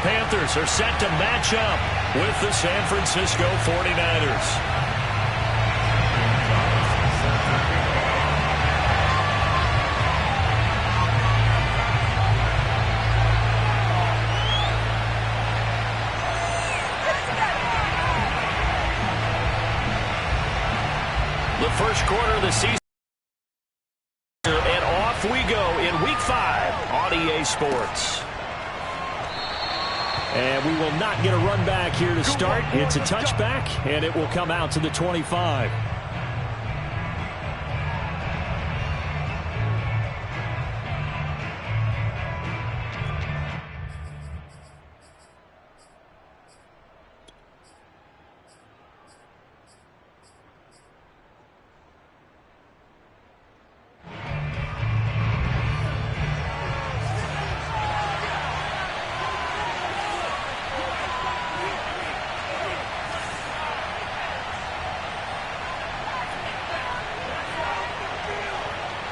Panthers are set to match up with the San Francisco 49ers. The first quarter of the season, and off we go in Week 5 on EA Sports. And we will not get a run back here to start. It's a touchback, and it will come out to the 25.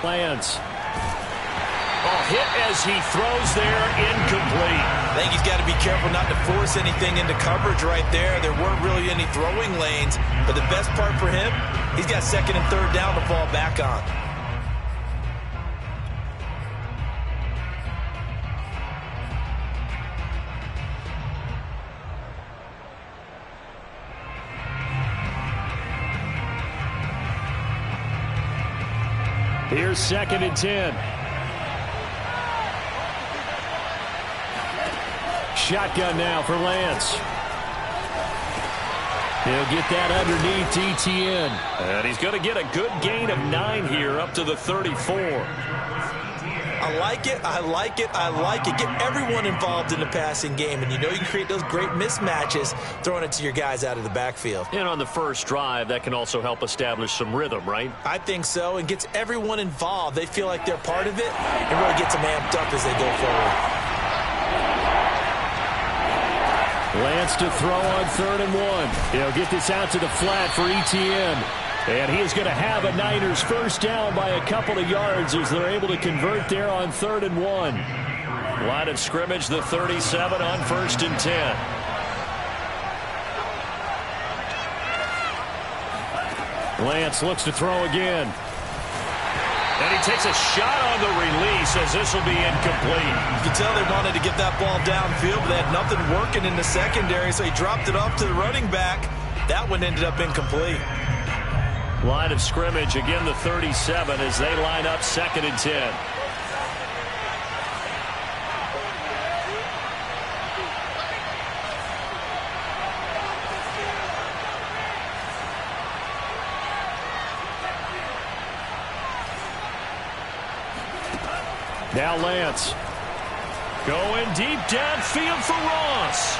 Lands. Hit as he throws there, incomplete. I think he's got to be careful not to force anything into coverage right there. There weren't really any throwing lanes, but the best part for him, he's got second and third down to fall back on. Here's second and 10. Shotgun now for Lance. He'll get that underneath ETN. And he's going to get a good gain of 9 here up to the 34. I like it, I like it, I like it. Get everyone involved in the passing game, and you know you can create those great mismatches throwing it to your guys out of the backfield. And on the first drive, that can also help establish some rhythm, right? I think so, and gets everyone involved. They feel like they're part of it, and really gets them amped up as they go forward. Lance to throw on 3rd and 1. He'll get this out to the flat for ETN. And he is going to have a Niners first down by a couple of yards as they're able to convert there on 3rd and 1. Line of scrimmage, the 37 on 1st and 10. Lance looks to throw again. And he takes a shot on the release as this will be incomplete. You can tell they wanted to get that ball downfield, but they had nothing working in the secondary, so he dropped it off to the running back. That one ended up incomplete. Line of scrimmage, again the 37 as they line up 2nd and 10. Now Lance. Going deep downfield for Ross.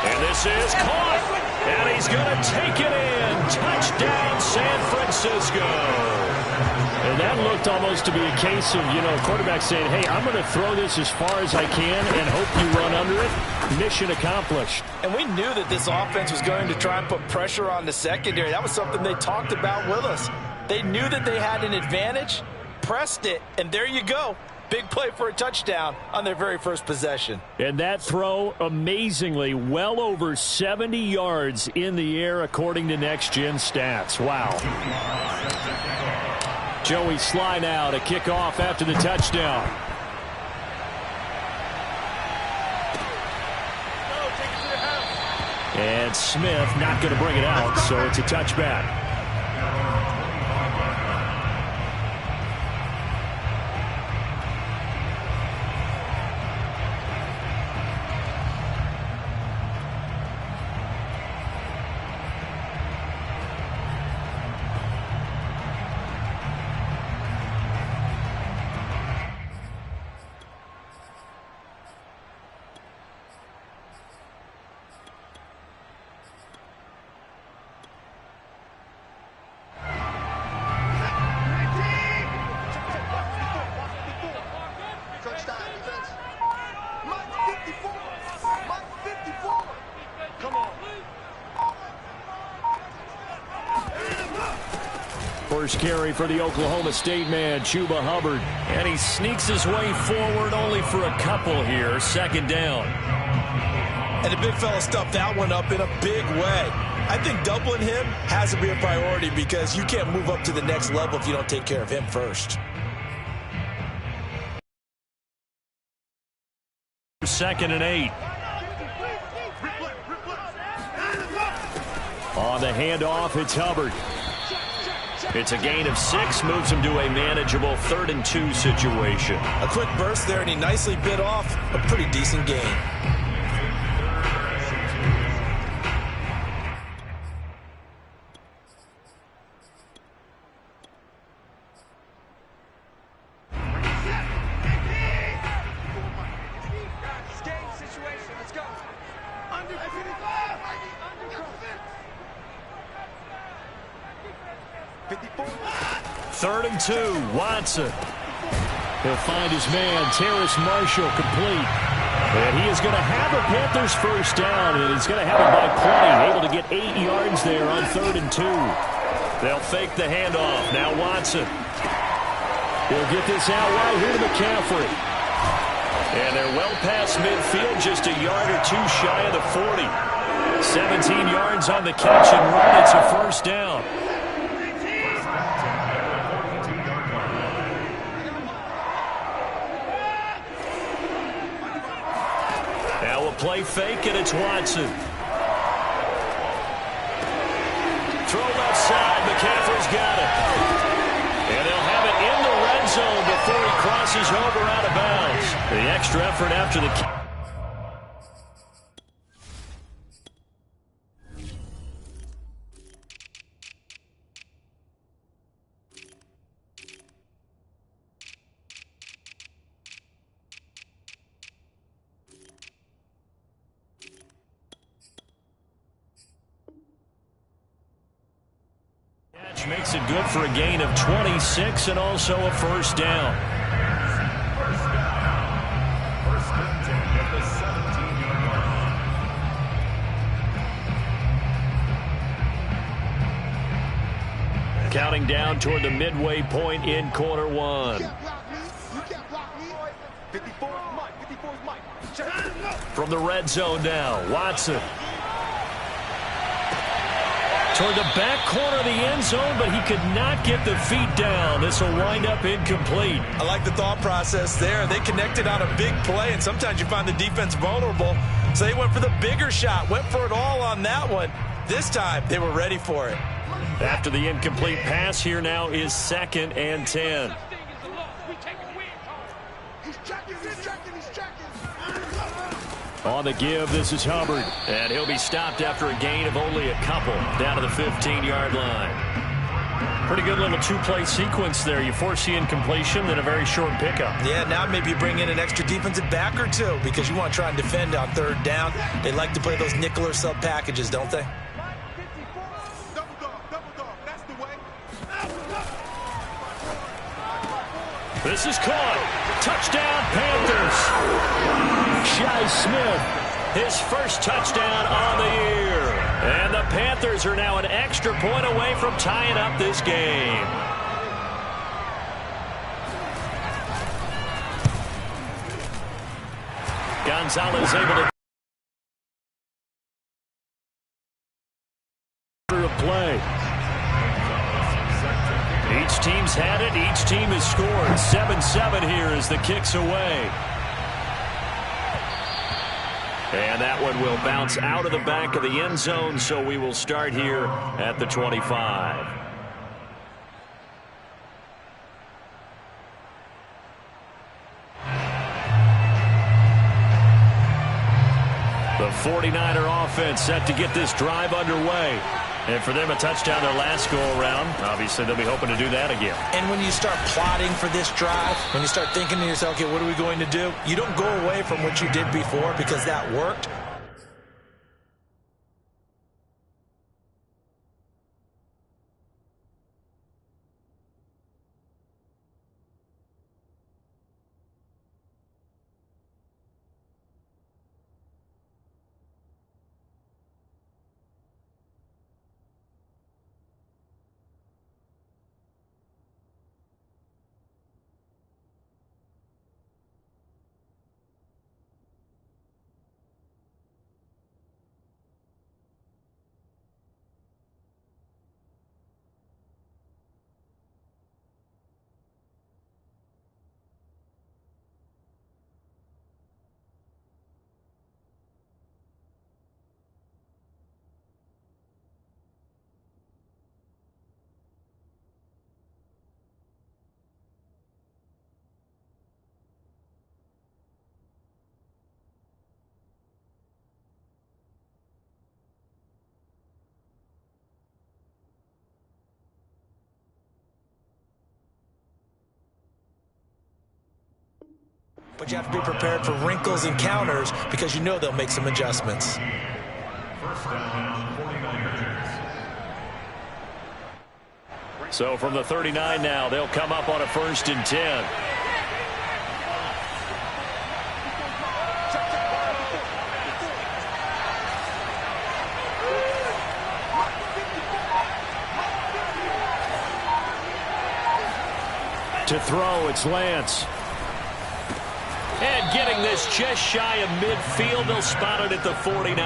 And this is caught. And he's going to take it in. Touchdown, San Francisco. And that looked almost to be a case of, quarterback saying, hey, I'm going to throw this as far as I can and hope you run under it. Mission accomplished. And we knew that this offense was going to try and put pressure on the secondary. That was something they talked about with us. They knew that they had an advantage, pressed it, and there you go. Big play for a touchdown on their very first possession. And that throw, amazingly, well over 70 yards in the air, according to Next Gen Stats. Wow. Joey Sly now to kick off after the touchdown. And Smith not going to bring it out, so it's a touchback. first carry for the Oklahoma State man, Chuba Hubbard. And he sneaks his way forward only for a couple here. Second down. And the big fella stuffed that one up in a big way. I think doubling him has to be a priority because you can't move up to the next level if you don't take care of him first. Second and 8. On the handoff, it's Hubbard. It's a gain of 6, moves him to a manageable 3rd and 2 situation. A quick burst there, and he nicely bit off a pretty decent gain. Third and 2, Watson. He'll find his man, Terrace Marshall, complete. And he is going to have a Panthers first down, and he's going to have it by plenty, able to get 8 yards there on 3rd and 2. They'll fake the handoff. Now Watson. He'll get this out right here to McCaffrey. And they're well past midfield, just a yard or 2 shy of the 40. 17 yards on the catch and run. It's a first down. Play fake, and it's Watson. Throw left side. McCaffrey's got it. And they'll have it in the red zone before he crosses over out of bounds. The extra effort after the kick. Makes it good for a gain of 26 and also a first down. Counting down toward the midway point in quarter 1. From the red zone now, Watson. Toward the back corner of the end zone, but he could not get the feet down. This will wind up incomplete. I like the thought process there. They connected on a big play, and sometimes you find the defense vulnerable. So they went for the bigger shot, went for it all on that one. This time, they were ready for it. After the incomplete pass, here now is 2nd and 10. On the give, this is Hubbard. And he'll be stopped after a gain of only a couple down to the 15-yard line. Pretty good little 2-play sequence there. You force the incompletion, then a very short pickup. Yeah, now maybe you bring in an extra defensive back or 2 because you want to try and defend on 3rd down. They like to play those nickel or sub packages, don't they? This is caught. Touchdown, Panthers. Shi Smith, his first touchdown on the year. And the Panthers are now an extra point away from tying up this game. Gonzalez able to play. Each team's had it. Each team has scored. 7-7 here as the kick's away. And that one will bounce out of the back of the end zone, so we will start here at the 25. The 49er offense set to get this drive underway. And for them, a touchdown their last go-around. Obviously, they'll be hoping to do that again. And when you start plotting for this drive, when you start thinking to yourself, okay, what are we going to do? You don't go away from what you did before because that worked. But you have to be prepared for wrinkles and counters because you know they'll make some adjustments. So from the 39 now, they'll come up on a 1st and 10. To throw, it's Lance. And getting this just shy of midfield, they'll spot it at the 49.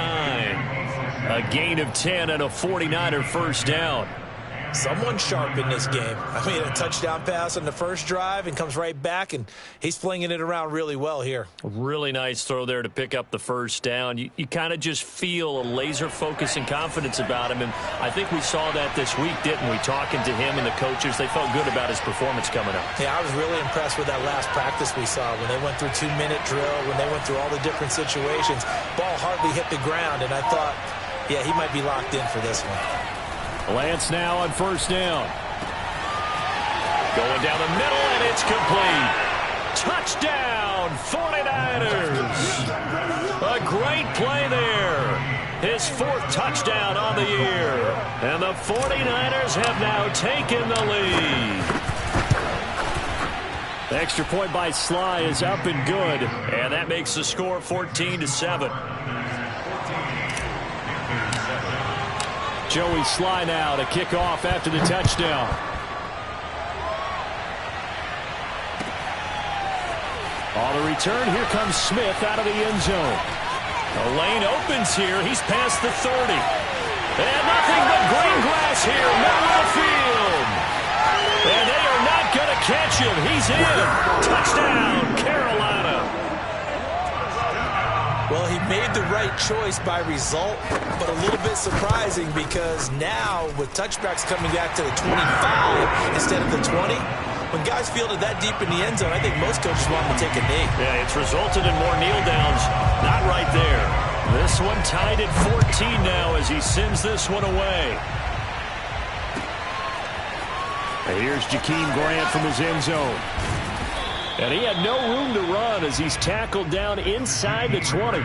A gain of 10 and a 49er first down. Someone sharp in this game. I mean, a touchdown pass on the first drive and comes right back, and he's flinging it around really well here. Really nice throw there to pick up the first down. You kind of just feel a laser focus and confidence about him, and I think we saw that this week, didn't we? Talking to him and the coaches, they felt good about his performance coming up. Yeah, I was really impressed with that last practice we saw when they went through 2-minute drill, when they went through all the different situations. Ball hardly hit the ground, and I thought, yeah, he might be locked in for this one. Lance now on first down. Going down the middle, and it's complete. Touchdown, 49ers. A great play there. His 4th touchdown on the year. And the 49ers have now taken the lead. The extra point by Sly is up and good. And that makes the score 14-7. Joey Sly now to kick off after the touchdown. On the return, here comes Smith out of the end zone. The lane opens here. He's past the 30. And nothing but green grass here, middle of the field. And they are not going to catch him. He's in. Touchdown, Carolina. Well, he made the right choice by result, but a little bit surprising because now with touchbacks coming back to the 25 instead of the 20, when guys fielded that deep in the end zone, I think most coaches want them to take a knee. Yeah, it's resulted in more kneel downs. Not right there. This one tied at 14 now as he sends this one away. And here's Jakeem Grant from his end zone. And he had no room to run as he's tackled down inside the 20.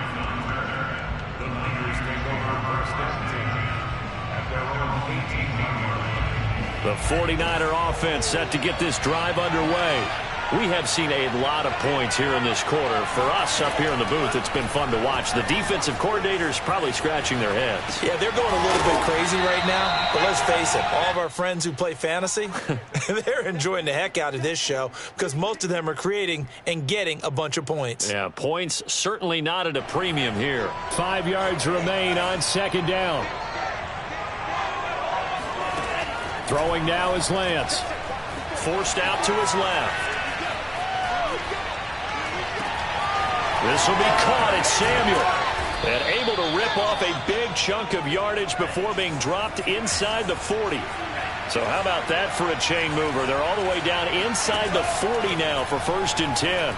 The 49er offense set to get this drive underway. We have seen a lot of points here in this quarter. For us up here in the booth, it's been fun to watch. The defensive coordinators probably scratching their heads. Yeah, they're going a little bit crazy right now. But let's face it, all of our friends who play fantasy, they're enjoying the heck out of this show because most of them are creating and getting a bunch of points. Yeah, points certainly not at a premium here. 5 yards remain on 2nd down. Throwing now is Lance. Forced out to his left. This will be caught at Samuel. And able to rip off a big chunk of yardage before being dropped inside the 40. So how about that for a chain mover? They're all the way down inside the 40 now for 1st and 10.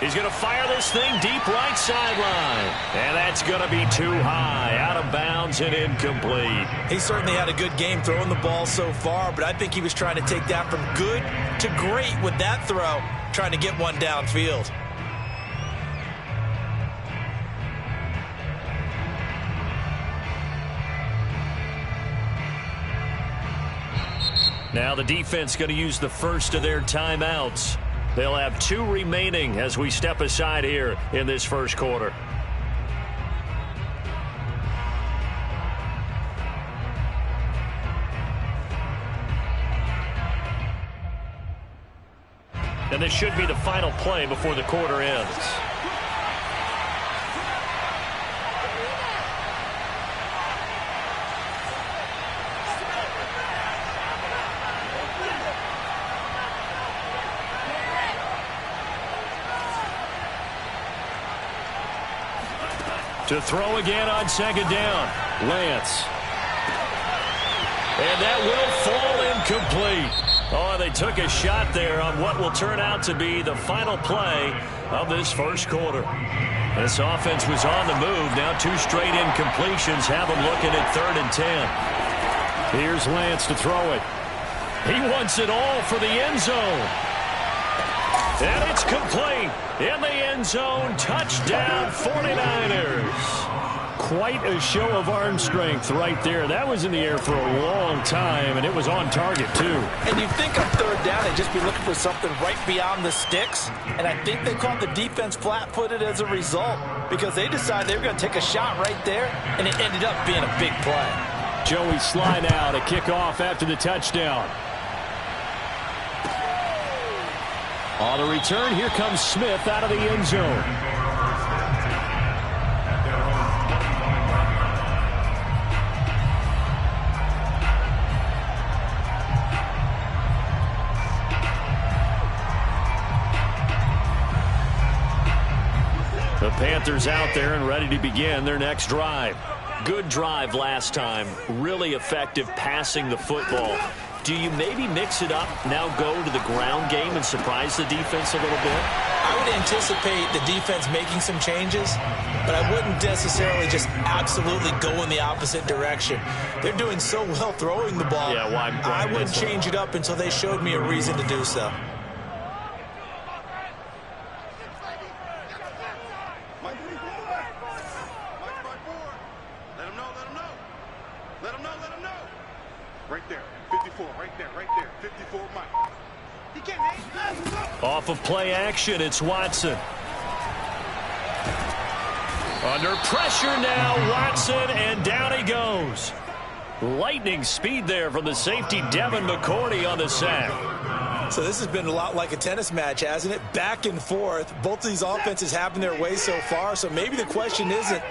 He's going to fire this thing deep right sideline. And that's going to be too high. Out of bounds and incomplete. He certainly had a good game throwing the ball so far, but I think he was trying to take that from good to great with that throw, trying to get one downfield. Now the defense going to use the first of their timeouts. They'll have 2 remaining as we step aside here in this first quarter. And this should be the final play before the quarter ends. To throw again on 2nd down. Lance. And that will fall incomplete. Oh, they took a shot there on what will turn out to be the final play of this first quarter. This offense was on the move. Now 2 straight incompletions have them looking at 3rd and 10. Here's Lance to throw it. He wants it all for the end zone. And it's complete. In the end zone, touchdown 49ers. Quite a show of arm strength right there. That was in the air for a long time, and it was on target, too. And you think on third down, they'd just be looking for something right beyond the sticks. And I think they called the defense flat-footed as a result because they decided they were going to take a shot right there, and it ended up being a big play. Joey Sly now to kick off after the touchdown. On the return, here comes Smith out of the end zone. The Panthers out there and ready to begin their next drive. Good drive last time. Really effective passing the football. Do you maybe mix it up, now go to the ground game and surprise the defense a little bit? I would anticipate the defense making some changes, but I wouldn't necessarily just absolutely go in the opposite direction. They're doing so well throwing the ball. Yeah, why I wouldn't change it up until they showed me a reason to do so. Off of play action, it's Watson. Under pressure now, Watson, and down he goes. Lightning speed there from the safety, Devin McCourty on the sack. So this has been a lot like a tennis match, hasn't it? Back and forth. Both of these offenses having their way so far, so maybe the question isn't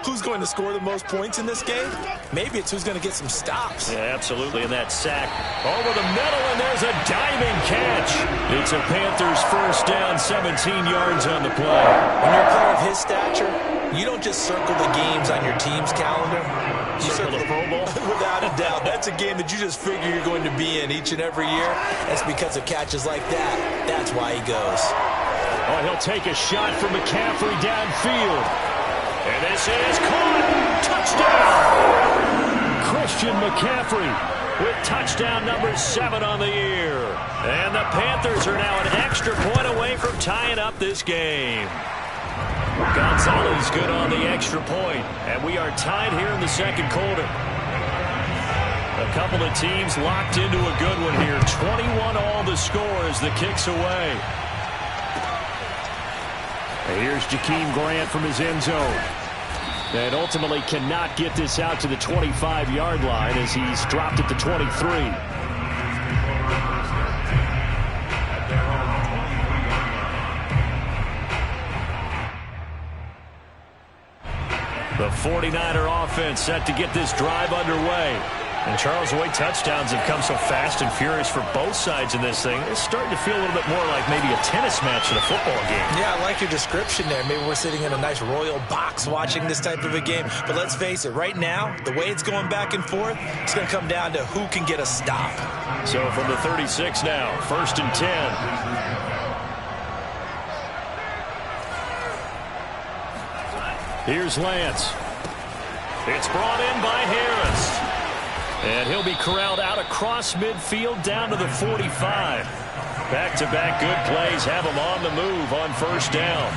who's going to score the most points in this game. Maybe it's who's going to get some stops. Yeah, absolutely. And that sack over the middle, and there's a diving catch. It's a Panthers first down, 17 yards on the play. When you're a player of his stature, you don't just circle the games on your team's calendar. You circle the Pro Bowl? Without a doubt. That's a game that you just figure you're going to be in each and every year. That's because of catches like that. That's why he goes. Oh, he'll take a shot from McCaffrey downfield. And this is caught. Touchdown! Christian McCaffrey with touchdown number 7 on the year. And the Panthers are now an extra point away from tying up this game. Gonzalez good on the extra point. And we are tied here in the second quarter. A couple of teams locked into a good one here. 21 all the score as the kick's away. And here's Jakeem Grant from his end zone. And ultimately cannot get this out to the 25-yard line as he's dropped it to 23. The 49er offense set to get this drive underway. And Charles, the way touchdowns have come so fast and furious for both sides in this thing, it's starting to feel a little bit more like maybe a tennis match in a football game. Yeah, I like your description there. Maybe we're sitting in a nice royal box watching this type of a game. But let's face it, right now, the way it's going back and forth, it's going to come down to who can get a stop. So from the 36 now, 1st and 10. Here's Lance. It's brought in by Harris. And he'll be corralled out across midfield down to the 45. Back-to-back good plays have him on the move on first down.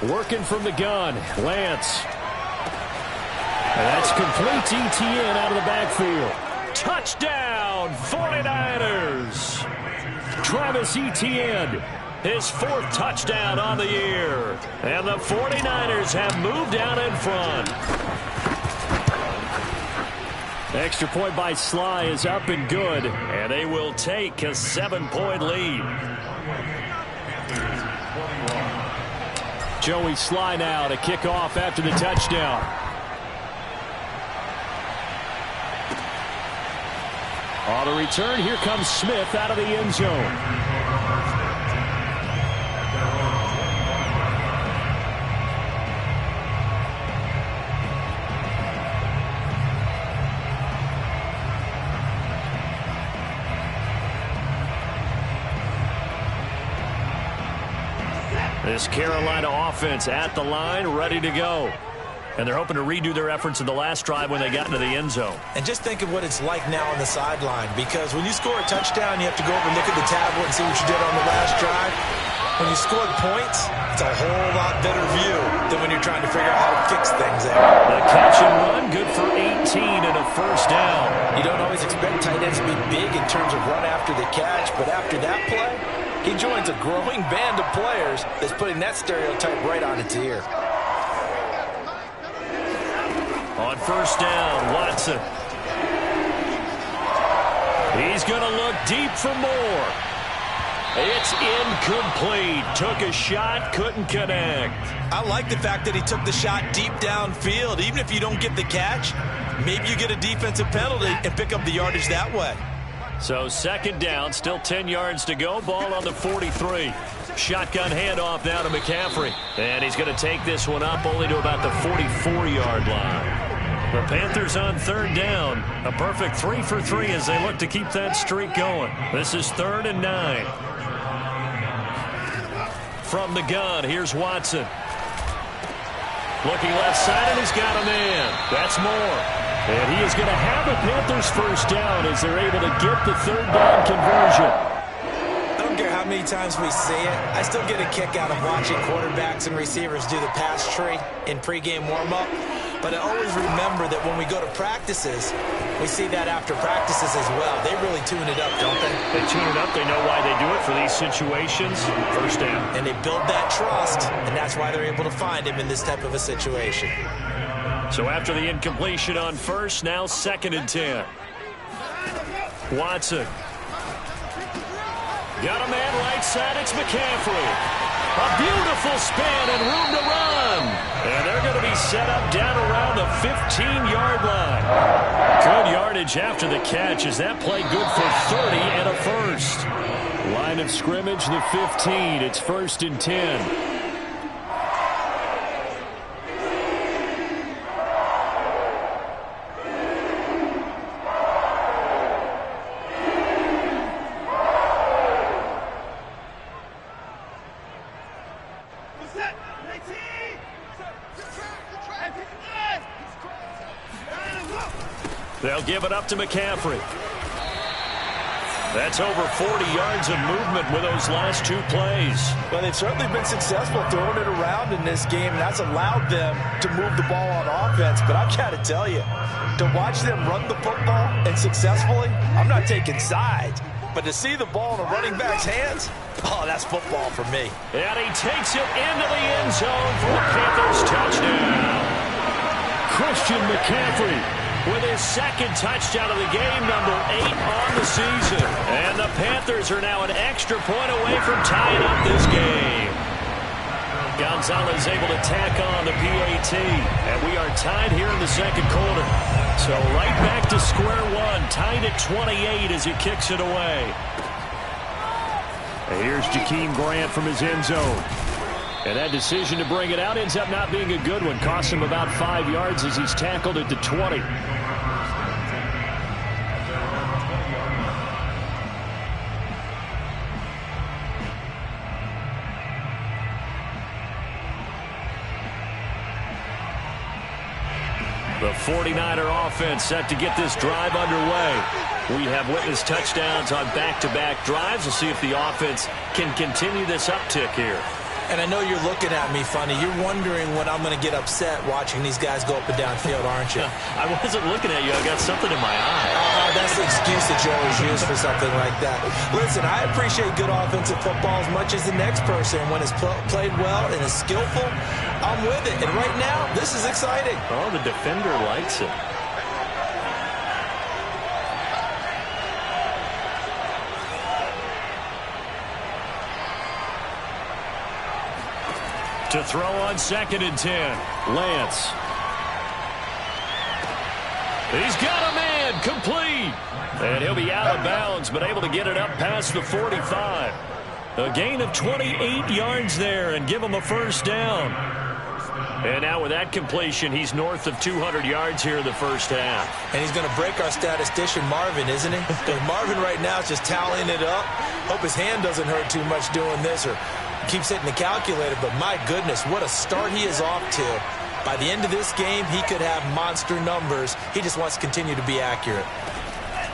Working from the gun, Lance. And that's complete to Etienne out of the backfield. Touchdown, 49ers. Travis Etienne, his 4th touchdown on the year. And the 49ers have moved out in front. Extra point by Sly is up and good. And they will take a 7-point lead. Joey Sly now to kick off after the touchdown. On the return, here comes Smith out of the end zone. This Carolina offense at the line, ready to go. And they're hoping to redo their efforts in the last drive when they got into the end zone. And just think of what it's like now on the sideline, because when you score a touchdown, you have to go over and look at the tablet and see what you did on the last drive. When you scored points, it's a whole lot better view than when you're trying to figure out how to fix things there. The catch and run, good for 18 and a first down. You don't always expect tight ends to be big in terms of run after the catch, but after that play, he joins a growing band of players that's putting that stereotype right on its ear. On first down, Watson. He's going to look deep for more. It's incomplete. Took a shot, couldn't connect. I like the fact that he took the shot deep downfield. Even if you don't get the catch, maybe you get a defensive penalty and pick up the yardage that way. So second down, still 10 yards to go. Ball on the 43. Shotgun handoff now to McCaffrey. And he's going to take this one up only to about the 44-yard line. The Panthers on third down. A perfect 3 for 3 as they look to keep that streak going. This is 3rd and 9. From the gun, here's Watson. Looking left side, and he's got a man. That's Moore. And he is going to have a Panthers first down as they're able to get the third down conversion. I don't care how many times we see it. I still get a kick out of watching quarterbacks and receivers do the pass tree in pregame warm-up. But I always remember that when we go to practices, we see that after practices as well. They really tune it up, don't they? They tune it up. They know why they do it for these situations. First down. And they build that trust, and that's why they're able to find him in this type of a situation. So after the incompletion on first, now 2nd and 10. Watson. Got a man right side. It's McCaffrey. A beautiful spin and room to run. And they're going to be set up down around the 15-yard line. Good yardage after the catch. Is that play good for 30 and a first? Line of scrimmage, the 15. It's 1st and 10. They'll give it up to McCaffrey. That's over 40 yards of movement with those last 2 plays. Well, they've certainly been successful throwing it around in this game, and that's allowed them to move the ball on offense. But I've got to tell you, to watch them run the football and successfully, I'm not taking sides. But to see the ball in a running back's hands, oh, that's football for me. And he takes it into the end zone for the Panthers touchdown. Christian McCaffrey with his 2nd touchdown of the game, number 8 on the season. And the Panthers are now an extra point away from tying up this game. Gonzalez able to tack on the PAT. And we are tied here in the 2nd quarter. So right back to square one, tied at 28 as he kicks it away. And here's Jakeem Grant from his end zone. And that decision to bring it out ends up not being a good one. Costs him about 5 yards as he's tackled at the 20. The 49er offense set to get this drive underway. We have witnessed touchdowns on back-to-back drives. We'll see if the offense can continue this uptick here. And I know you're looking at me funny. You're wondering when I'm going to get upset watching these guys go up and down field, aren't you? I wasn't looking at you. I got something in my eye. That's the excuse that you always use for something like that. Listen, I appreciate good offensive football as much as the next person. When it's played well and is skillful, I'm with it. And right now, this is exciting. Oh, the defender likes it. To throw on 2nd and 10. Lance. He's got a man, complete. And he'll be out of bounds, but able to get it up past the 45. A gain of 28 yards there and give him a first down. And now with that completion, he's north of 200 yards here in the first half. And he's going to break our statistician, Marvin, isn't he? Because Marvin right now is just tallying it up. Hope his hand doesn't hurt too much doing this, or keeps hitting the calculator, but my goodness, what a start he is off to. By the end of this game, he could have monster numbers. He just wants to continue to be accurate.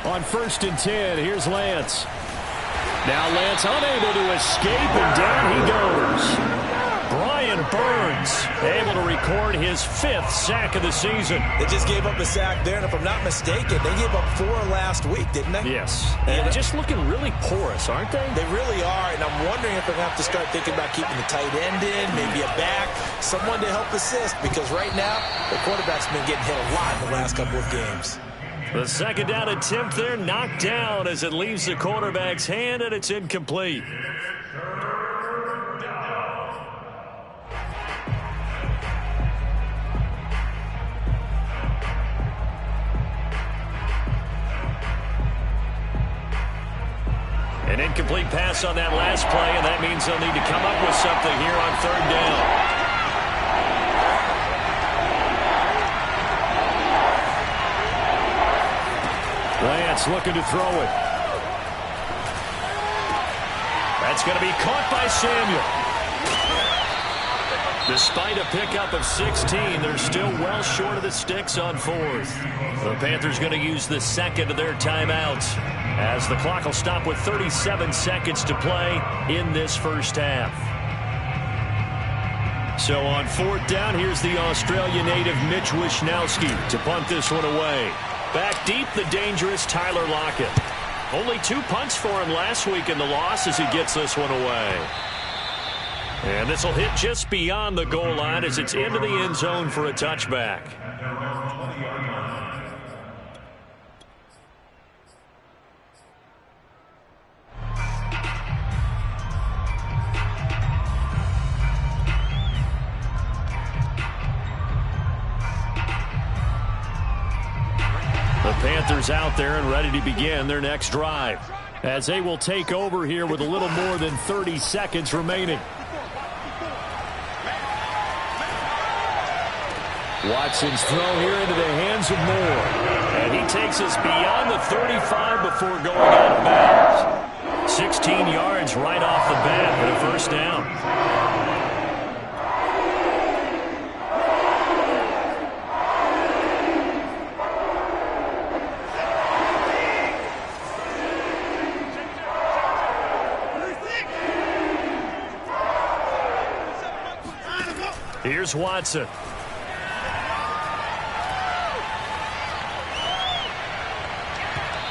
On 1st and 10, here's Lance. Now Lance unable to escape, and down he goes. Brian Burns able to record his 5th sack of the season. They just gave up a sack there, and if I'm not mistaken, they gave up 4 last week, didn't they? Yes. And just looking really porous, aren't they? They really are, and I'm wondering if they're going to have to start thinking about keeping the tight end in, maybe a back, someone to help assist, because right now, the quarterback's been getting hit a lot in the last couple of games. The 2nd down attempt there knocked down as it leaves the quarterback's hand, and it's incomplete. An incomplete pass on that last play, and that means they'll need to come up with something here on 3rd down. Lance looking to throw it. That's going to be caught by Samuel. Despite a pickup of 16, they're still well short of the sticks on 4th. The Panthers going to use the 2nd of their timeouts, as the clock will stop with 37 seconds to play in this first half. So on 4th down, here's the Australia native Mitch Wishnowsky to punt this one away. Back deep, the dangerous Tyler Lockett. Only 2 punts for him last week in the loss as he gets this one away. And this will hit just beyond the goal line as it's into the end zone for a touchback. The Panthers out there and ready to begin their next drive, as they will take over here with a little more than 30 seconds remaining. Watson's throw here into the hands of Moore. And he takes us beyond the 35 before going out of bounds. 16 yards right off the bat for a first down. Here's Watson.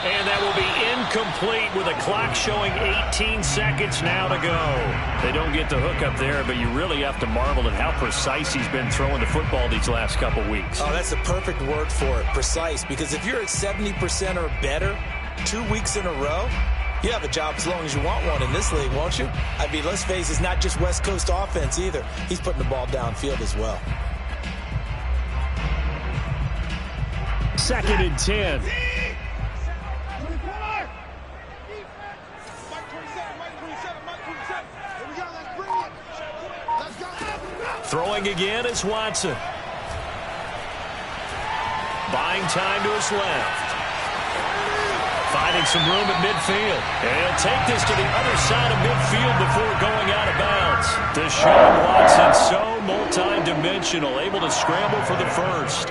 And that will be incomplete with a clock showing 18 seconds now to go. They don't get the hook up there, but you really have to marvel at how precise he's been throwing the football these last couple weeks. Oh, that's the perfect word for it, precise. Because if you're at 70% or better 2 weeks in a row, you have a job as long as you want one in this league, won't you? I mean, let's face it, it's not just West Coast offense either. He's putting the ball downfield as well. 2nd and 10. Throwing again is Watson. Buying time to his left. Finding some room at midfield. And he'll take this to the other side of midfield before going out of bounds. Deshaun Watson, so multi-dimensional, able to scramble for the first.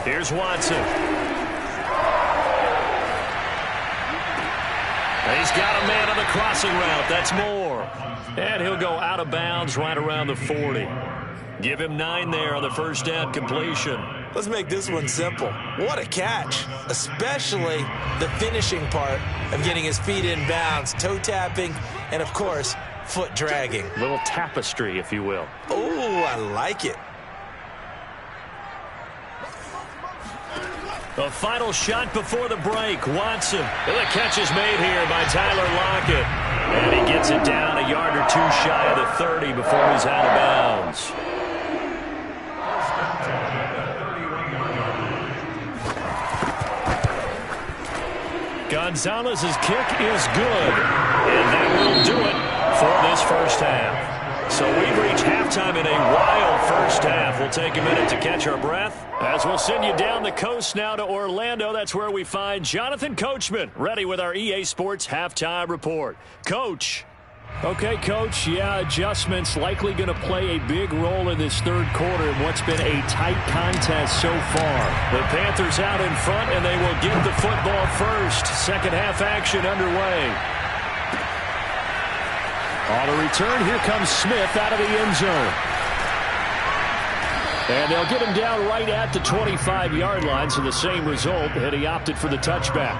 Here's Watson. He's got a man on the crossing route. That's Moore. And he'll go out of bounds right around the 40. Give him 9 there on the first down completion. Let's make this one simple. What a catch, especially the finishing part of getting his feet in bounds, toe tapping, and, of course, foot dragging. Little tapestry, if you will. Oh, I like it. The final shot before the break. Watson. And the catch is made here by Tyler Lockett. And he gets it down a yard or 2 shy of the 30 before he's out of bounds. Gonzalez's kick is good. And that will do it for this first half. So we've reached halftime in a wild first half. We'll take a minute to catch our breath as we'll send you down the coast now to Orlando. That's where we find Jonathan Coachman ready with our EA Sports halftime report. Coach. Okay, Coach, adjustments likely going to play a big role in this third quarter in what's been a tight contest so far. The Panthers out in front, and they will get the football first. Second half action underway. On the return, here comes Smith out of the end zone. And they'll get him down right at the 25-yard line, so the same result, and he opted for the touchback.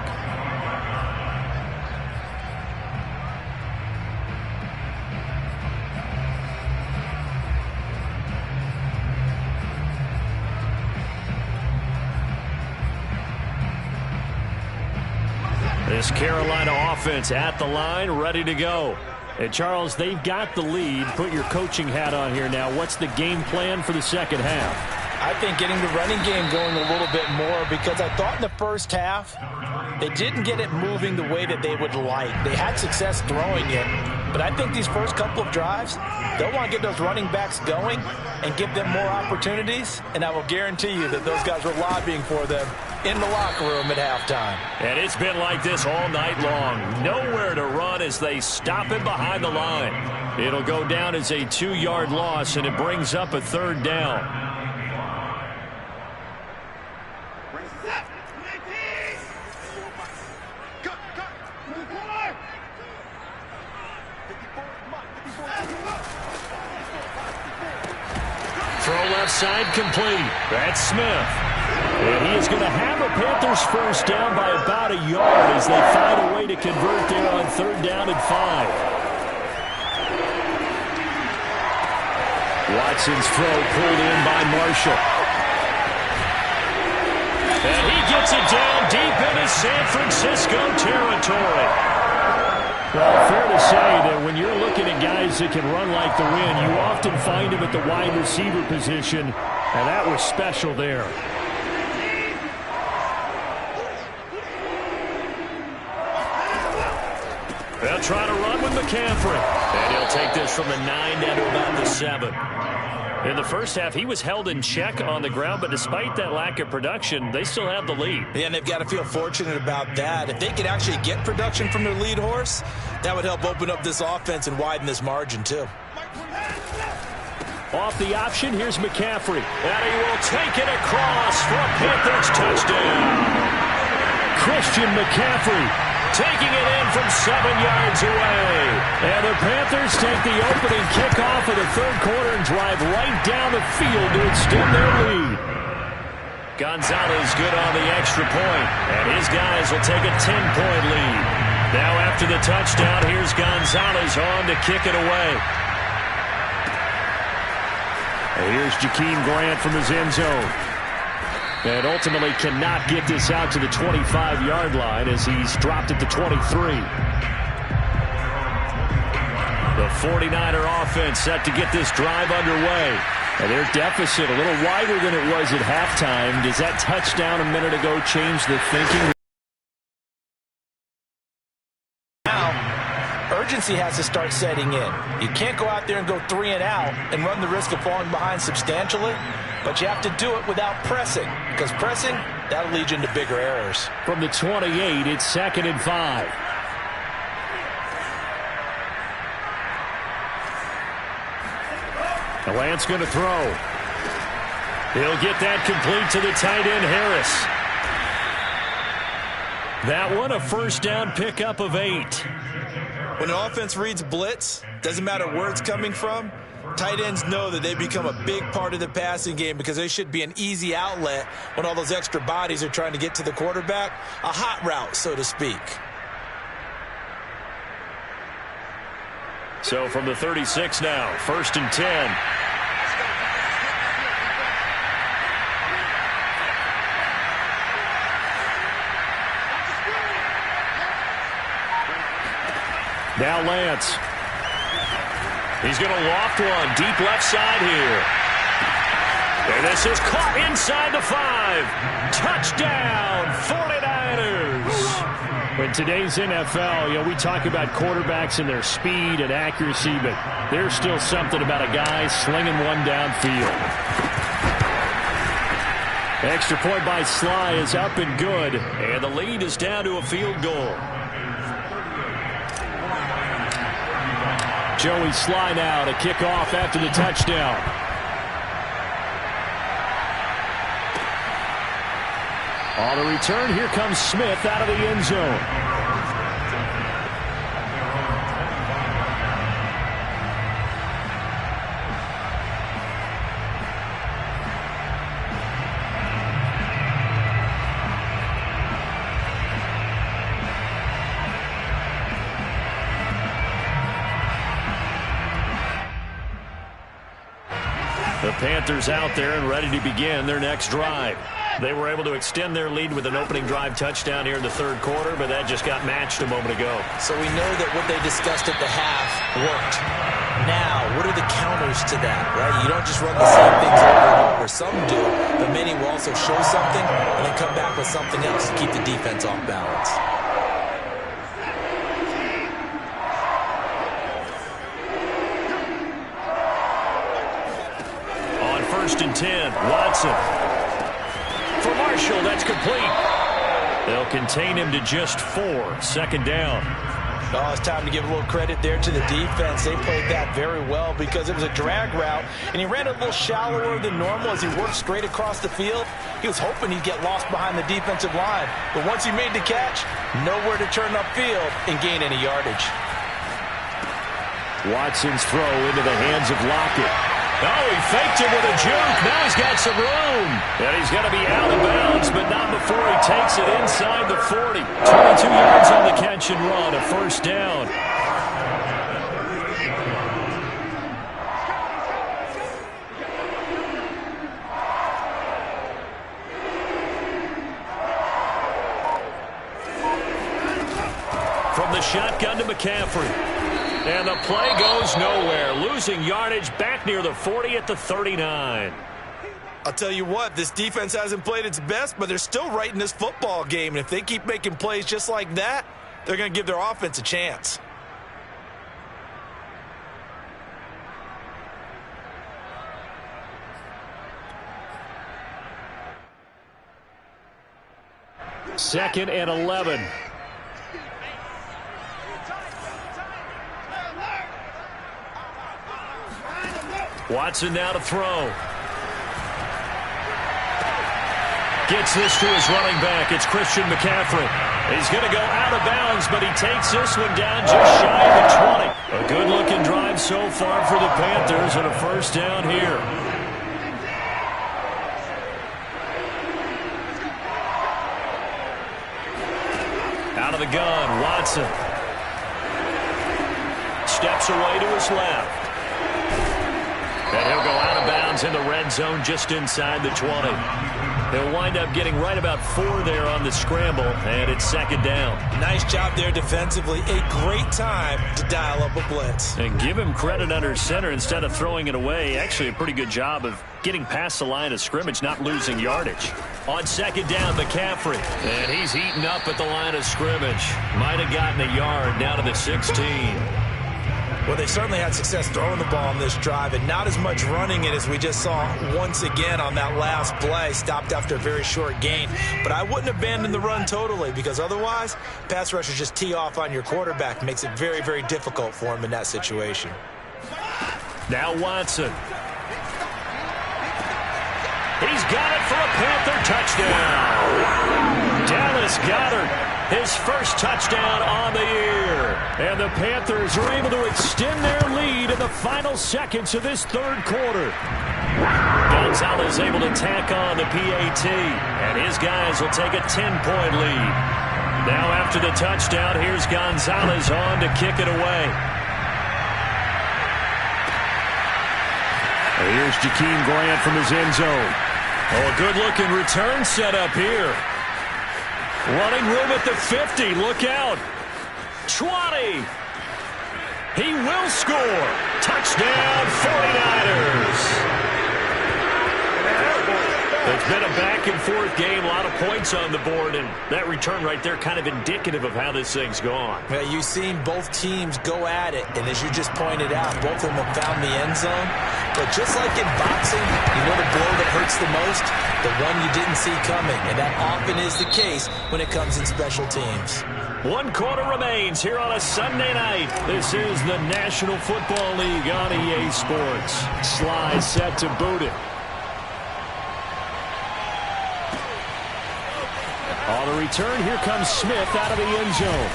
This Carolina offense at the line, ready to go. And, Charles, they've got the lead. Put your coaching hat on here now. What's the game plan for the second half? I think getting the running game going a little bit more, because I thought in the first half they didn't get it moving the way that they would like. They had success throwing it, but I think these first couple of drives, they'll want to get those running backs going and give them more opportunities, and I will guarantee you that those guys were lobbying for them in the locker room at halftime. And it's been like this all night long. Nowhere to run as they stop him behind the line. It'll go down as a 2-yard loss, and it brings up a third down. Throw left side complete. That's Smith. And he is going to have a Panthers first down by about a yard as they find a way to convert there on third down and 5. Watson's throw pulled in by Marshall. And he gets it down deep into San Francisco territory. Well, fair to say that when you're looking at guys that can run like the wind, you often find them at the wide receiver position, and that was special there. They'll try to run with McCaffrey. And he'll take this from the 9 down to about the 7. In the first half, he was held in check on the ground, but despite that lack of production, they still have the lead. Yeah, and they've got to feel fortunate about that. If they could actually get production from their lead horse, that would help open up this offense and widen this margin, too. Off the option, here's McCaffrey. And he will take it across for a Panthers touchdown. Christian McCaffrey taking it in from 7 yards away. And the Panthers take the opening kickoff of the third quarter and drive right down the field to extend their lead. Gonzalez good on the extra point, and his guys will take a 10-point lead. Now after the touchdown, here's Gonzalez on to kick it away. And here's Jakeem Grant from his end zone. And ultimately cannot get this out to the 25-yard line as he's dropped at the 23. The 49er offense set to get this drive underway. And their deficit a little wider than it was at halftime. Does that touchdown a minute ago change the thinking? Now, urgency has to start setting in. You can't go out there and go 3 and out and run the risk of falling behind substantially. But you have to do it without pressing, because pressing, that'll lead you into bigger errors. From the 28, it's 2nd and 5. Lance going to throw. He'll get that complete to the tight end, Harris. That one, a first down pickup of 8. When an offense reads blitz, doesn't matter where it's coming from, tight ends know that they become a big part of the passing game because they should be an easy outlet when all those extra bodies are trying to get to the quarterback. A hot route, so to speak. So from the 36 now, 1st and 10. Now Lance. He's going to loft one deep left side here. And this is caught inside the 5. Touchdown, 49ers. In today's NFL, we talk about quarterbacks and their speed and accuracy, but there's still something about a guy slinging one downfield. Extra point by Sly is up and good, and the lead is down to a field goal. Joey Sly now to kick off after the touchdown. On the return, here comes Smith out of the end zone. The Panthers out there and ready to begin their next drive. They were able to extend their lead with an opening drive touchdown here in the third quarter, but that just got matched a moment ago. So we know that what they discussed at the half worked. Now, what are the counters to that, right? You don't just run the same things over and over. Some do, but many will also show something and then come back with something else to keep the defense off balance. On 1st and 10, Watson. For Marshall, that's complete. They'll contain him to just 4. 2nd down. Oh, it's time to give a little credit there to the defense. They played that very well because it was a drag route, and he ran a little shallower than normal as he worked straight across the field. He was hoping he'd get lost behind the defensive line, but once he made the catch, nowhere to turn upfield and gain any yardage. Watson's throw into the hands of Lockett. Oh, he faked it with a juke. Now he's got some room. And he's going to be out of bounds, but not before he takes it inside the 40. 22 yards on the catch and run, a 1st down. From the shotgun to McCaffrey. And the play goes nowhere. Losing yardage back near the 40 at the 39. I'll tell you what, this defense hasn't played its best, but they're still right in this football game. And if they keep making plays just like that, they're going to give their offense a chance. Second and 11. Watson now to throw. Gets this to his running back. It's Christian McCaffrey. He's going to go out of bounds, but he takes this one down just shy of the 20. A good-looking drive so far for the Panthers and a 1st down here. Out of the gun, Watson. Steps away to his left. And he'll go out of bounds in the red zone just inside the 20. He'll wind up getting right about 4 there on the scramble, and it's 2nd down. Nice job there defensively. A great time to dial up a blitz. And give him credit under center instead of throwing it away. Actually a pretty good job of getting past the line of scrimmage, not losing yardage. On 2nd down, McCaffrey. And he's eaten up at the line of scrimmage. Might have gotten a yard down to the 16. Well, they certainly had success throwing the ball on this drive, and not as much running it as we just saw once again on that last play. Stopped after a very short gain. But I wouldn't abandon the run totally, because otherwise, pass rushers just tee off on your quarterback. Makes it very, very difficult for him in that situation. Now Watson. He's got it for a Panther touchdown. Dallas Goedert. His first touchdown on the year. And the Panthers are able to extend their lead in the final seconds of this 3rd quarter. Gonzalez able to tack on the PAT. And his guys will take a 10-point lead. Now after the touchdown, here's Gonzalez on to kick it away. Here's Jakeem Grant from his end zone. Oh, a good-looking return set up here. Running room at the 50. Look out. 20. He will score. Touchdown, 49ers. It's been a back back-and-forth game, a lot of points on the board, and that return right there kind of indicative of how this thing's gone. Yeah, you've seen both teams go at it, and as you just pointed out, both of them have found the end zone. But just like in boxing, you know the blow that hurts the most? The one you didn't see coming, and that often is the case when it comes in special teams. 1 quarter remains here on a Sunday night. This is the National Football League on EA Sports. Sly set to boot it. On the return, here comes Smith out of the end zone.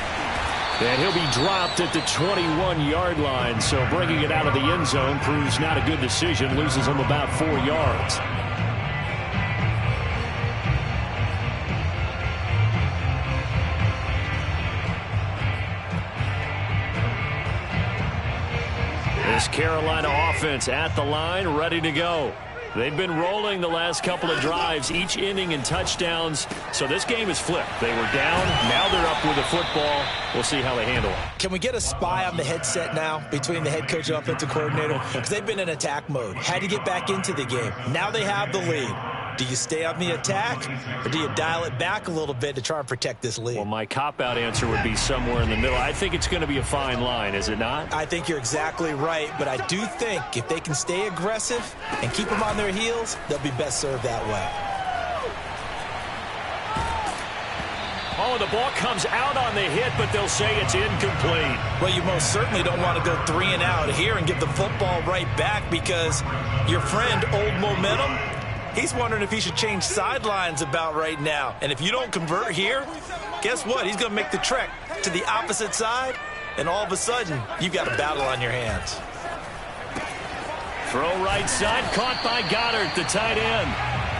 And he'll be dropped at the 21-yard line, so bringing it out of the end zone proves not a good decision, loses him about 4 yards. This Carolina offense at the line, ready to go. They've been rolling the last couple of drives, each inning in touchdowns. So this game is flipped. They were down. Now they're up with the football. We'll see how they handle it. Can we get a spy on the headset now between the head coach and offensive coordinator? Because they've been in attack mode. Had to get back into the game. Now they have the lead. Do you stay on the attack, or do you dial it back a little bit to try and protect this lead? Well, my cop-out answer would be somewhere in the middle. I think it's going to be a fine line, is it not? I think you're exactly right, but I do think if they can stay aggressive and keep them on their heels, they'll be best served that way. Oh, the ball comes out on the hit, but they'll say it's incomplete. Well, you most certainly don't want to go 3 and out here and give the football right back because your friend, Old Momentum, he's wondering if he should change sidelines about right now. And if you don't convert here, guess what? He's going to make the trek to the opposite side, and all of a sudden, you've got a battle on your hands. Throw right side, caught by Goddard, the tight end.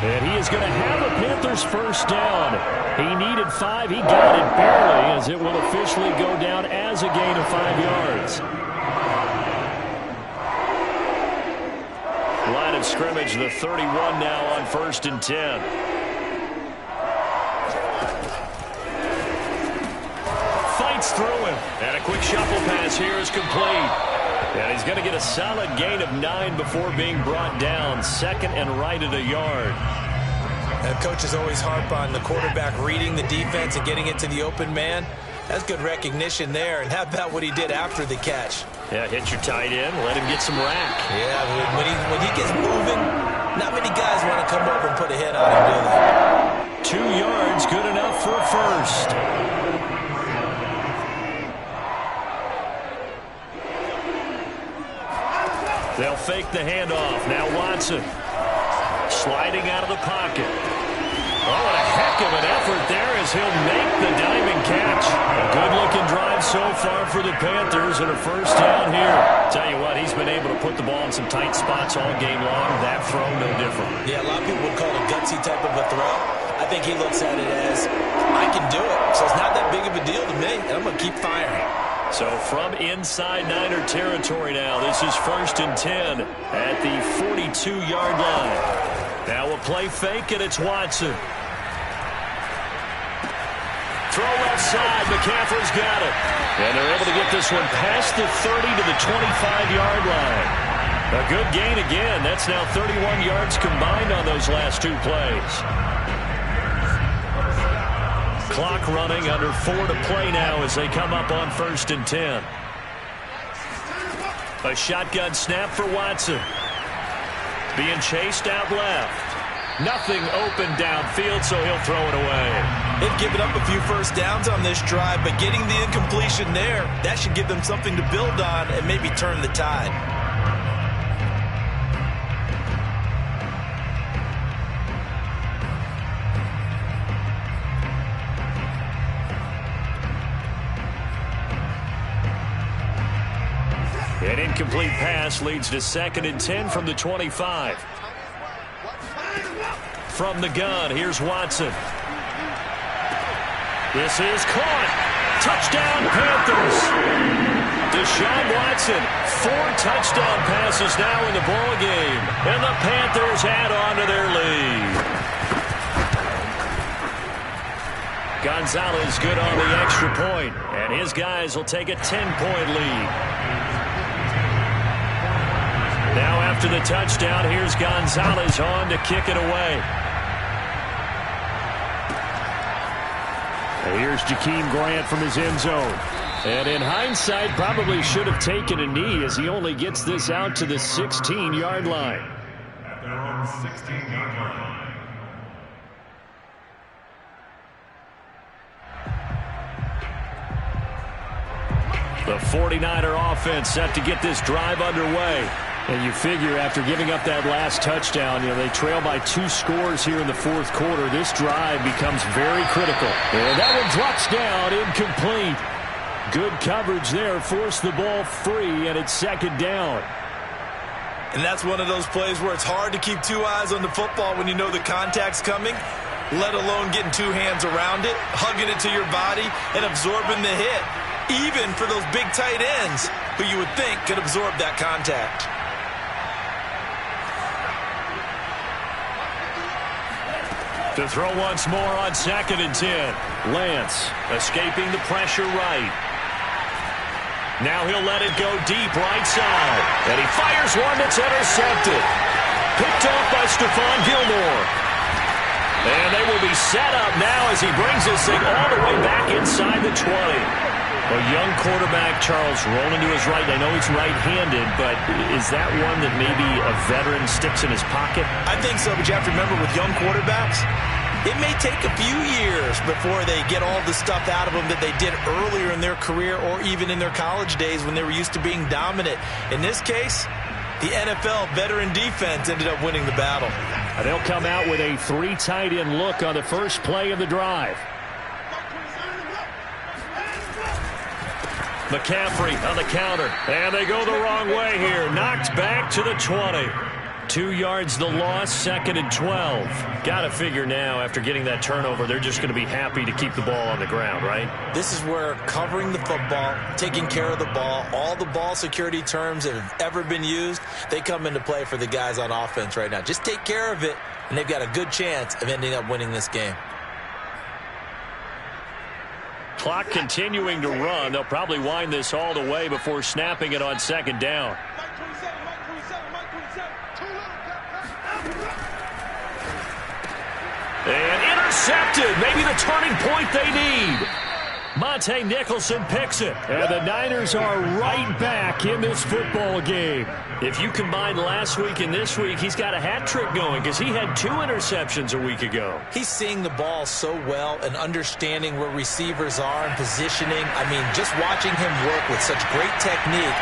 And he is going to have a Panthers first down. He needed 5. He got it barely, as it will officially go down as a gain of 5 yards. Line of scrimmage, the 31 now on 1st and 10. Fights through him. And a quick shuffle pass here is complete. And he's going to get a solid gain of 9 before being brought down. 2nd and right at a yard. And coaches always harp on the quarterback reading the defense and getting it to the open man. That's good recognition there. And how about what he did after the catch? Yeah, hit your tight end, let him get some rack. Yeah, when he gets moving, not many guys want to come over and put a hit on him, do they? 2 yards, good enough for a first. They'll fake the handoff. Now Watson sliding out of the pocket. Oh, what a heck of an effort there as he'll make the diving catch. A good-looking drive so far for the Panthers and a first down here. Tell you what, he's been able to put the ball in some tight spots all game long. That throw, no different. Yeah, a lot of people would call it a gutsy type of a throw. I think he looks at it as, I can do it, so it's not that big of a deal to me, and I'm going to keep firing. So from inside Niner territory now, this is 1st and 10 at the 42-yard line. Now a play fake, and it's Watson. Throw left side. McCaffrey's got it. And they're able to get this one past the 30 to the 25-yard line. A good gain again. That's now 31 yards combined on those last 2 plays. Clock running, under 4 to play now as they come up on 1st and 10. A shotgun snap for Watson. Being chased out left. Nothing open downfield, so he'll throw it away. They've given up a few first downs on this drive, but getting the incompletion there, that should give them something to build on and maybe turn the tide. An incomplete pass leads to 2nd and 10 from the 25. From the gun, here's Watson. This is caught. Touchdown, Panthers. Deshaun Watson, 4 touchdown passes now in the ball game. And the Panthers add on to their lead. Gonzalez good on the extra point, and his guys will take a 10-point lead. Now after the touchdown, here's Gonzalez on to kick it away. And here's Jakeem Grant from his end zone. And in hindsight, probably should have taken a knee as he only gets this out to the 16-yard line. At their own 16-yard line. The 49er offense set to get this drive underway. And you figure after giving up that last touchdown, they trail by 2 scores here in the fourth quarter. This drive becomes very critical. And that one drops down, incomplete. Good coverage there, forced the ball free, and it's second down. And that's one of those plays where it's hard to keep 2 eyes on the football when you know the contact's coming, let alone getting 2 hands around it, hugging it to your body, and absorbing the hit, even for those big tight ends who you would think could absorb that contact. To throw once more on 2nd and 10. Lance escaping the pressure right. Now he'll let it go deep right side. And he fires one that's intercepted. Picked off by Stephon Gilmore. And they will be set up now as he brings this thing all the way back inside the 20. A young quarterback, Charles, rolling to his right. I know he's right-handed, but is that one that maybe a veteran sticks in his pocket? I think so, but you have to remember with young quarterbacks, it may take a few years before they get all the stuff out of them that they did earlier in their career or even in their college days when they were used to being dominant. In this case, the NFL veteran defense ended up winning the battle. And they'll come out with a 3 tight end look on the first play of the drive. McCaffrey on the counter. And they go the wrong way here. Knocked back to the 20. 2 yards the loss, 2nd and 12. Got to figure now, after getting that turnover, they're just going to be happy to keep the ball on the ground, right? This is where covering the football, taking care of the ball, all the ball security terms that have ever been used, they come into play for the guys on offense right now. Just take care of it, and they've got a good chance of ending up winning this game. Clock continuing to run. They'll probably wind this all the way before snapping it on 2nd down. And intercepted. Maybe the turning point they need. Monte Nicholson picks it. And the Niners are right back in this football game. If you combine last week and this week, he's got a hat trick going because he had 2 interceptions a week ago. He's seeing the ball so well and understanding where receivers are and positioning. I mean, just watching him work with such great technique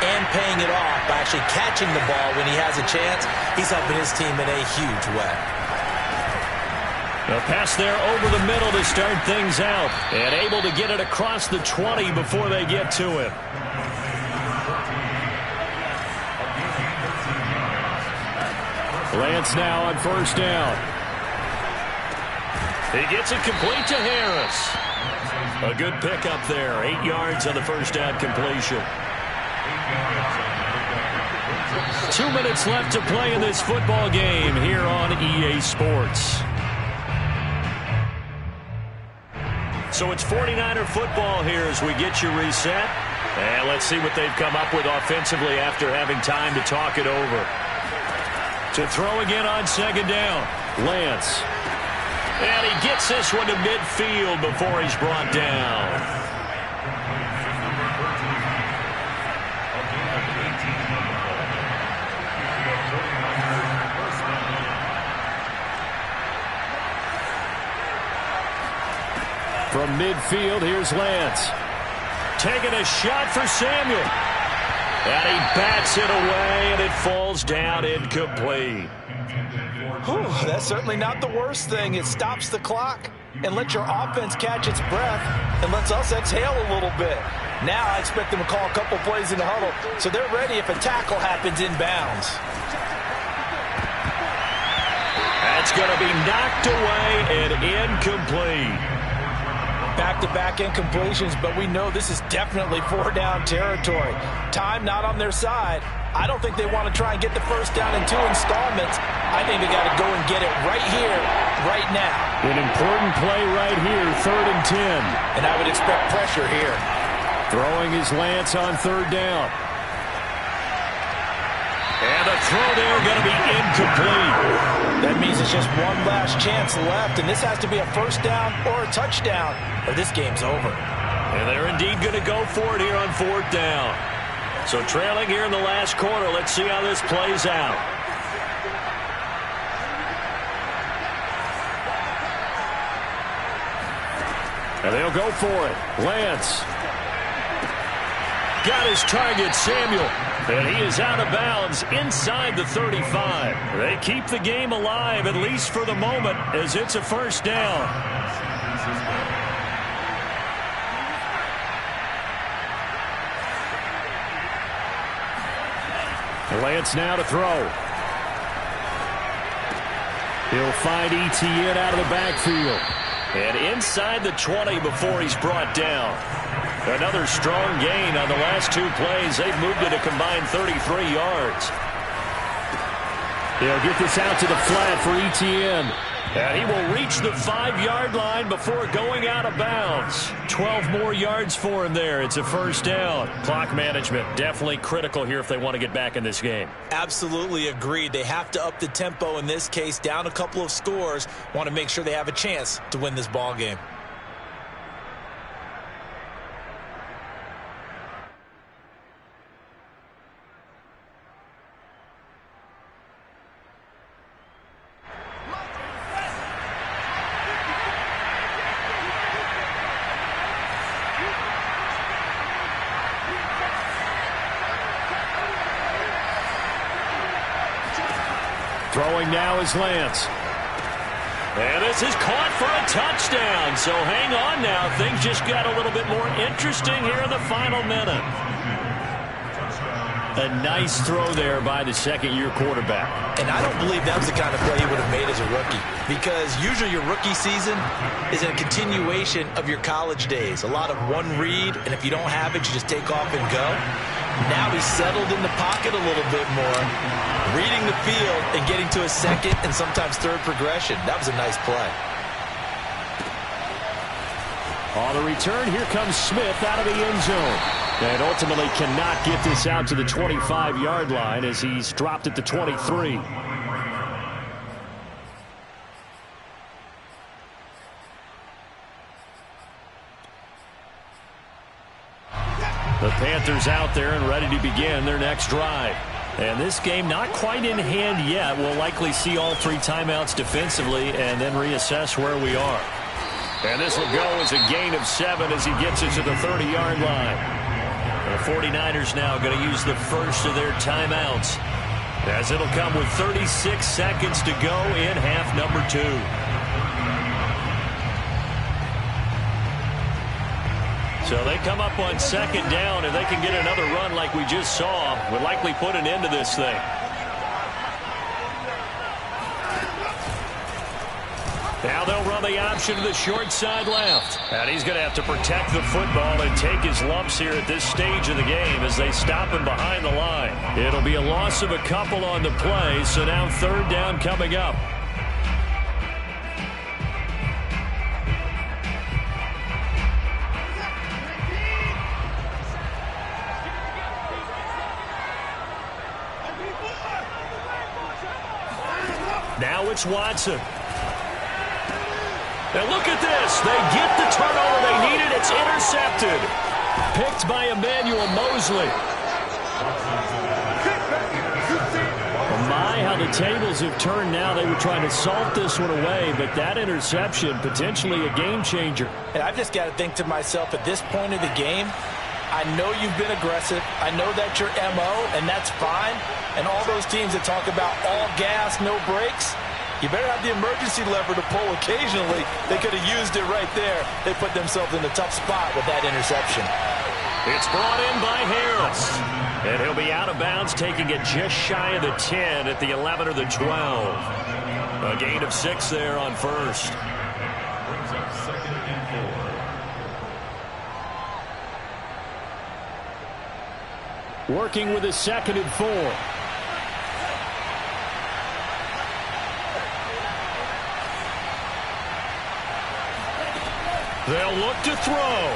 and paying it off by actually catching the ball when he has a chance, he's helping his team in a huge way. A pass there over the middle to start things out. And able to get it across the 20 before they get to him. Lance now on 1st down. He gets it complete to Harris. A good pickup there. 8 yards on the first down completion. 2 minutes left to play in this football game here on EA Sports. So it's 49er football here as we get you reset. And let's see what they've come up with offensively after having time to talk it over. To throw again on 2nd down. Lance. And he gets this one to midfield before he's brought down. From midfield, here's Lance. Taking a shot for Samuel. And he bats it away, and it falls down incomplete. Whew, that's certainly not the worst thing. It stops the clock and lets your offense catch its breath and lets us exhale a little bit. Now I expect them to call a couple plays in the huddle so they're ready if a tackle happens inbounds. That's going to be knocked away and incomplete. Back-to-back incompletions, but we know this is definitely 4-down territory. Time not on their side. I don't think they want to try and get the first down in 2 installments. I think they got to go and get it right here, right now. An important play right here, 3rd and 10. And I would expect pressure here. Throwing his Lance on 3rd down. And the the throw there going to be incomplete. That means it's just one last chance left, and this has to be a first down or a touchdown, or this game's over. And they're indeed going to go for it here on fourth down. So trailing here in the last quarter, let's see how this plays out. And they'll go for it. Lance. Got his target, Samuel. And he is out of bounds inside the 35. They keep the game alive, at least for the moment, as it's a first down. Lance now to throw. He'll find Etienne out of the backfield. And inside the 20 before he's brought down. Another strong gain on the last two plays. They've moved it a combined 33 yards. He'll get this out to the flat for Etienne. And he will reach the 5-yard line before going out of bounds. 12 more yards for him there. It's a first down. Clock management definitely critical here if they want to get back in this game. Absolutely agreed. They have to up the tempo in this case. Down a couple of scores. Want to make sure they have a chance to win this ball game. Throwing now is Lance. And this is caught for a touchdown. So hang on now. Things just got a little bit more interesting here in the final minute. A nice throw there by the second-year quarterback. And I don't believe that was the kind of play he would have made as a rookie. Because usually your rookie season is a continuation of your college days. A lot of one read, and if you don't have it, you just take off and go. Now he's settled in the pocket a little bit more, reading the field and getting to a second and sometimes third progression. That was a nice play. On the return, here comes Smith out of the end zone. And ultimately cannot get this out to the 25-yard line as he's dropped at the 23. The Panthers out there and ready to begin their next drive. And this game not quite in hand yet. We'll likely see all three timeouts defensively and then reassess where we are. And this will go as a gain of 7 as he gets it to the 30-yard line. The 49ers now going to use the first of their timeouts, as it'll come with 36 seconds to go in half number 2. So they come up on second down. If they can get another run like we just saw, would likely put an end to this thing. Now they'll run the option to the short side left. And he's going to have to protect the football and take his lumps here at this stage of the game as they stop him behind the line. It'll be a loss of a couple on the play, so now third down coming up. Now it's Watson. And look at this. They get the turnover they needed. It's intercepted. Picked by Emmanuel Mosley. Oh my, how the tables have turned now. They were trying to salt this one away, but that interception, potentially a game changer. And I've just got to think to myself, at this point of the game, I know you've been aggressive. I know that's your MO, and that's fine. And all those teams that talk about all gas, no brakes, you better have the emergency lever to pull occasionally. They could have used it right there. They put themselves in a tough spot with that interception. It's brought in by Harris. And he'll be out of bounds, taking it just shy of the 10 at the 11 or the 12. A gain of 6 there on first. Brings up second and 4. Working with a second and 4. They'll look to throw.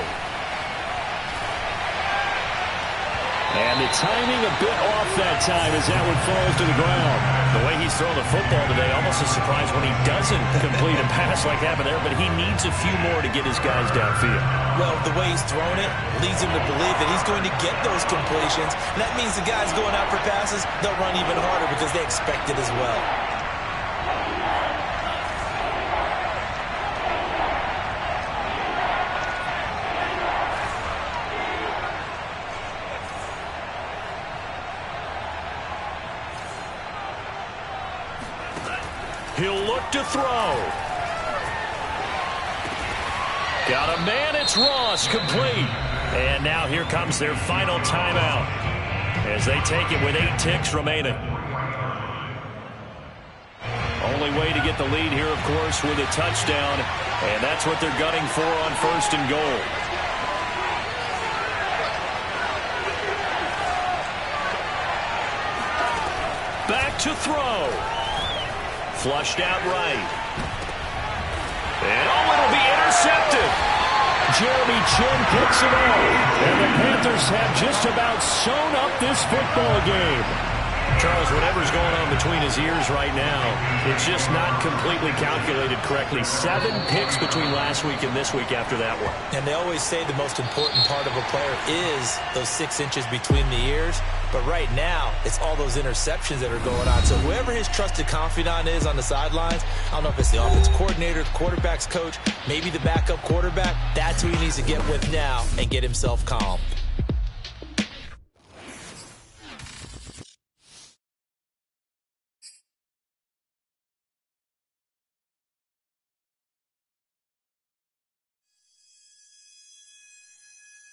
And the timing a bit off that time as that one falls to the ground. The way he's throwing the football today, almost a surprise when he doesn't complete a pass like happened there, but he needs a few more to get his guys downfield. Well, the way he's thrown it leads him to believe that he's going to get those completions. And that means the guys going out for passes, they'll run even harder because they expect it as well. He'll look to throw. Got a man, it's Ross, complete. And now here comes their final timeout as they take it with 8 ticks remaining. Only way to get the lead here, of course, with a touchdown, and that's what they're gunning for on 1st and goal. Back to throw. Flushed out right. And it'll be intercepted. Jeremy Chin picks it up. And the Panthers have just about sewn up this football game. Charles, whatever's going on between his ears right now, it's just not completely calculated correctly. 7 picks between last week and this week after that one. And they always say the most important part of a player is those 6 inches between the ears. But right now, it's all those interceptions that are going on. So whoever his trusted confidant is on the sidelines, I don't know if it's the offense coordinator, the quarterback's coach, maybe the backup quarterback, that's who he needs to get with now and get himself calm.